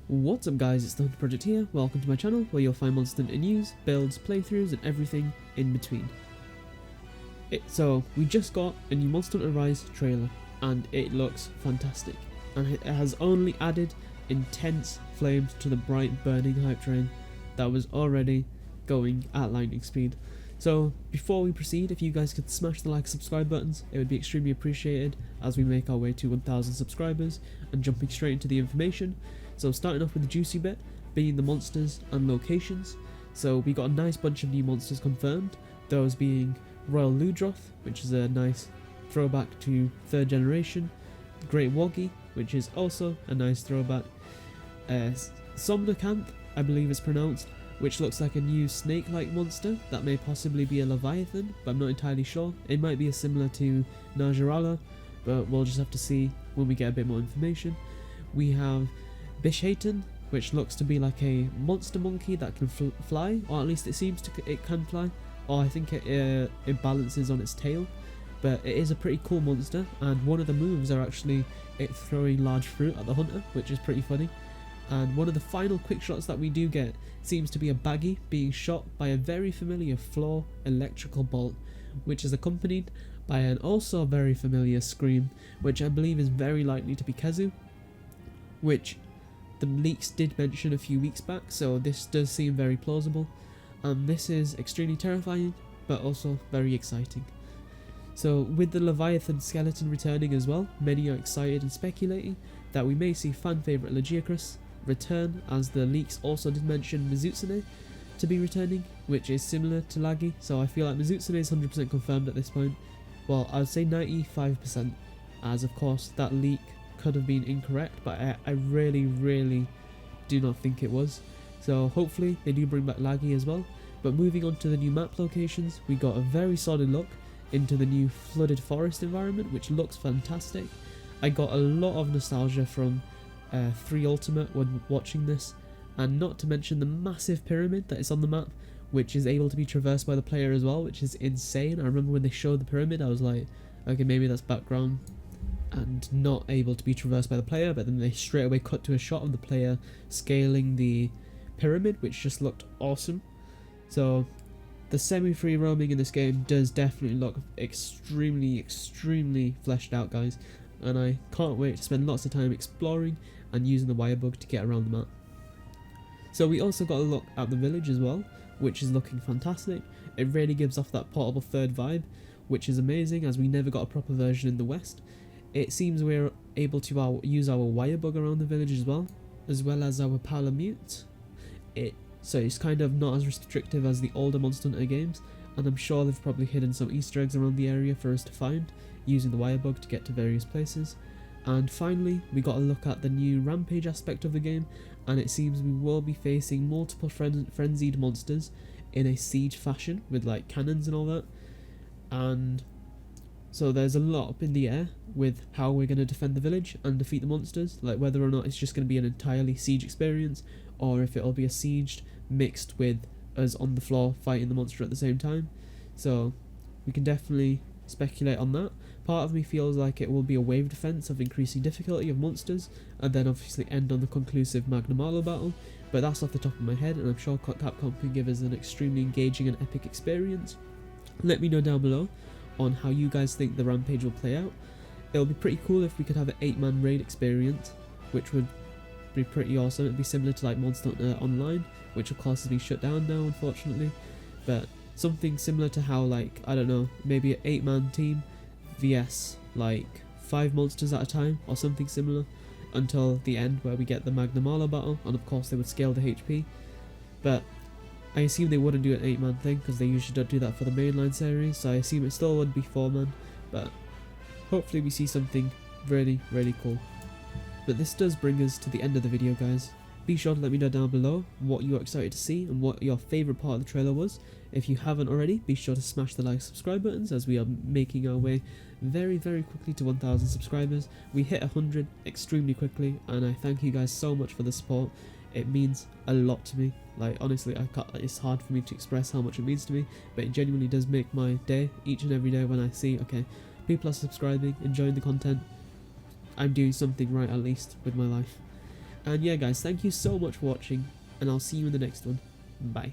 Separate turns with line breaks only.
What's up guys, it's the Hunter Project here. Welcome to my channel where you'll find Monster Hunter news, builds, playthroughs and everything in between. So we just got a new Monster Hunter Rise trailer and it looks fantastic, and it has only added intense flames to the bright burning hype train that was already going at lightning speed. So before we proceed, if you guys could smash the like and subscribe buttons, it would be extremely appreciated as we make our way to 1000 subscribers. And jumping straight into the information, so starting off with the juicy bit, being the monsters and locations. So we got a nice bunch of new monsters confirmed, those being Royal Ludroth, which is a nice throwback to 3rd generation, Great Woggy, which is also a nice throwback, Somnacanth, I believe it's pronounced, which looks like a new snake-like monster that may possibly be a Leviathan, but I'm not entirely sure. It might be similar to Najarala, but we'll just have to see when we get a bit more information. We have Bishaten, which looks to be like a monster monkey that can fly, or at least it seems it can fly, or I think it balances on its tail. But it is a pretty cool monster, and one of the moves are actually it throwing large fruit at the hunter, which is pretty funny. And one of the final quick shots that we do get seems to be a baggy being shot by a very familiar floor electrical bolt, which is accompanied by an also very familiar scream, which I believe is very likely to be Khezu, which the leaks did mention a few weeks back, so this does seem very plausible, and this is extremely terrifying but also very exciting. So with the Leviathan skeleton returning as well, many are excited and speculating that we may see fan favourite Legiacrus return, as the leaks also did mention Mizutsune to be returning, which is similar to Laggy, so I feel like Mizutsune is 100% confirmed at this point. Well, I would say 95%, as of course that leak could have been incorrect, but I really do not think it was. So hopefully they do bring back Laggy as well. But moving on to the new map locations, we got a very solid look into the new flooded forest environment, which looks fantastic. I got a lot of nostalgia from 3 Ultimate when watching this, and not to mention the massive pyramid that is on the map, which is able to be traversed by the player as well, which is insane. I remember when they showed the pyramid, I was like, okay, maybe that's background and not able to be traversed by the player, but then they straight away cut to a shot of the player scaling the pyramid, which just looked awesome. So the semi-free roaming in this game does definitely look extremely fleshed out, guys, and I can't wait to spend lots of time exploring and using the wire bug to get around the map. So we also got a look at the village as well, which is looking fantastic. It really gives off that portable 3rd vibe, which is amazing, as we never got a proper version in the West. It seems we're able to use our wire bug around the village as well as our Palamute. So it's kind of not as restrictive as the older Monster Hunter games, and I'm sure they've probably hidden some Easter eggs around the area for us to find, using the wire bug to get to various places. And finally, we got a look at the new rampage aspect of the game, and it seems we will be facing multiple frenzied monsters in a siege fashion with like cannons and all that. And so there's a lot up in the air with how we're going to defend the village and defeat the monsters, like whether or not it's just going to be an entirely siege experience, or if it'll be a siege mixed with us on the floor fighting the monster at the same time. So we can definitely speculate on that. Part of me feels like it will be a wave defense of increasing difficulty of monsters, and then obviously end on the conclusive Magnum Arlo battle, but that's off the top of my head, and I'm sure Capcom can give us an extremely engaging and epic experience. Let me know down below on how you guys think the rampage will play out. It'll be pretty cool if we could have an 8-man raid experience, which would be pretty awesome. It'd be similar to like Monster Hunter Online, which of course has been shut down now unfortunately, but something similar to how, like, I don't know, maybe an 8-man team vs like 5 monsters at a time or something similar, until the end where we get the Magnum Arlo battle, and of course they would scale the HP. But I assume they wouldn't do an 8-man thing because they usually don't do that for the mainline series, so I assume it still would be 4-man, but hopefully we see something really cool. But this does bring us to the end of the video, guys. Be sure to let me know down below what you're excited to see and what your favourite part of the trailer was. If you haven't already, be sure to smash the like and subscribe buttons, as we are making our way very quickly to 1000 subscribers. We hit 100 extremely quickly, and I thank you guys so much for the support. It means a lot to me. Like, honestly, it's hard for me to express how much it means to me, but it genuinely does make my day, each and every day, when I see, okay, people are subscribing, enjoying the content. I'm doing something right, at least with my life. And yeah guys, thank you so much for watching, and I'll see you in the next one. Bye.